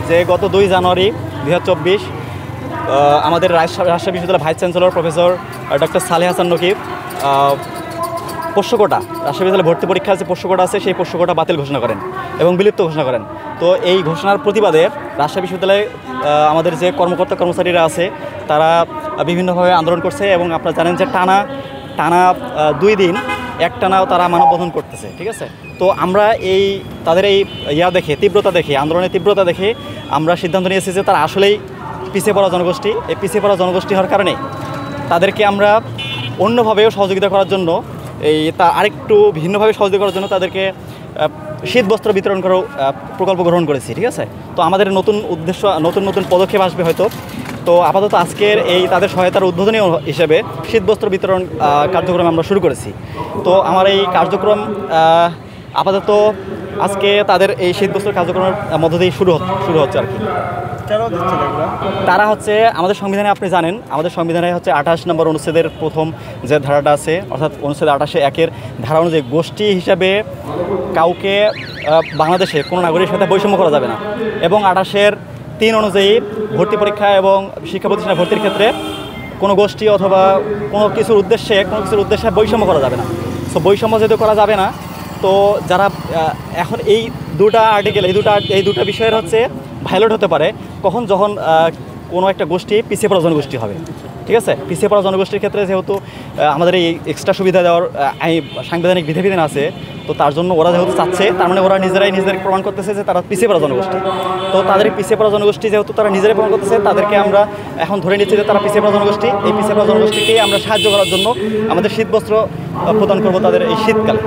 যে গত 2 জানুয়ারি 2024 আমাদের রাজশাহী বিশ্ববিদ্যালয়ের vice chancellor professor doctor Saleh Hasan Nakib পোষ্যকোটা রাজশাহী বিশ্ববিদ্যালয়ে ভর্তি পরীক্ষার যে পোষ্যকোটা আছে সেই পোষ্যকোটা বাতিল ঘোষণা করেন এবং বিলুপ্ত ঘোষণা করেন। তো এই ঘোষণার প্রতিবাদে রাজশাহী বিশ্ববিদ্যালয়ে আমাদের যে কর্মকর্তা কর্মচারীরা আছে তারা বিভিন্নভাবে আন্দোলন করছে এবং আপনারা জানেন যে টানা 2 দিন একটানাও তারা মানববন্ধন করতেছে, ঠিক আছে। তো আমরা তাদের এই আন্দোলনের তীব্রতা দেখে আমরা সিদ্ধান্ত নিয়েছি যে তারা আসলেই পিছিয়ে পড়া জনগোষ্ঠী। এই পিছিয়ে পড়া জনগোষ্ঠী হওয়ার কারণে তাদেরকে আমরা অন্যভাবেও সহযোগিতা করার জন্য আরেকটু ভিন্নভাবে সহযোগিতা করার জন্য তাদেরকে শীত বস্ত্র বিতরণ করার প্রকল্প গ্রহণ করেছি, ঠিক আছে। তো আমাদের নতুন উদ্দেশ্য, নতুন পদক্ষেপ আসবে হয়তো। তো আপাতত আজকের তাদের সহায়তার উদ্বোধনী হিসেবে শীত বস্ত্র বিতরণ কার্যক্রম আমরা শুরু করেছি। তো আমার এই কার্যক্রম আপাতত আজকে তাদের এই শীত বস্ত্র কার্যক্রমের মধ্য দিয়ে শুরু হচ্ছে আর কি। তারা হচ্ছে আমাদের সংবিধানে, আপনি জানেন আমাদের সংবিধানে হচ্ছে 28 নম্বর অনুচ্ছেদের প্রথম যে ধারাটা আছে, অর্থাৎ অনুচ্ছেদ 28-1 ধারা অনুযায়ী গোষ্ঠী হিসাবে কাউকে বাংলাদেশে কোনো নাগরিকের সাথে বৈষম্য করা যাবে না এবং 28-3 অনুযায়ী ভর্তি পরীক্ষা এবং শিক্ষা প্রতিষ্ঠানে ভর্তির ক্ষেত্রে কোনো গোষ্ঠী অথবা কোনো কিছুর উদ্দেশ্যে বৈষম্য করা যাবে না। সো বৈষম্য যেহেতু করা যাবে না, তো যারা এখন এই দুটা আর্টিকেল এই দুটা বিষয়ের হচ্ছে ভায়োলেট হতে পারে যখন কোনো একটা গোষ্ঠী পিছিয়ে পড়া জনগোষ্ঠী হবে, ঠিক আছে। পিছিয়ে পড়া জনগোষ্ঠীর ক্ষেত্রে যেহেতু আমাদের এই এক্সট্রা সুবিধা দেওয়ার সাংবিধানিক বিধিবিধান আছে, তো তার জন্য ওরা যেহেতু চাচ্ছে, তার মানে ওরা নিজেদের প্রমাণ করতেছে যে তারা পিছিয়ে পড়া জনগোষ্ঠী। তো তাদের পিছিয়ে পড়া জনগোষ্ঠী যেহেতু তারা নিজেরাই প্রমাণ করতেছে, তাদেরকে আমরা এখন ধরে নিচ্ছি যে তারা পিছিয়ে পড়া জনগোষ্ঠী। এই পিছিয়ে পড়া জনগোষ্ঠীকেই আমরা সাহায্য করার জন্য আমাদের শীতবস্ত্র প্রদান করব তাদের এই শীতকালে।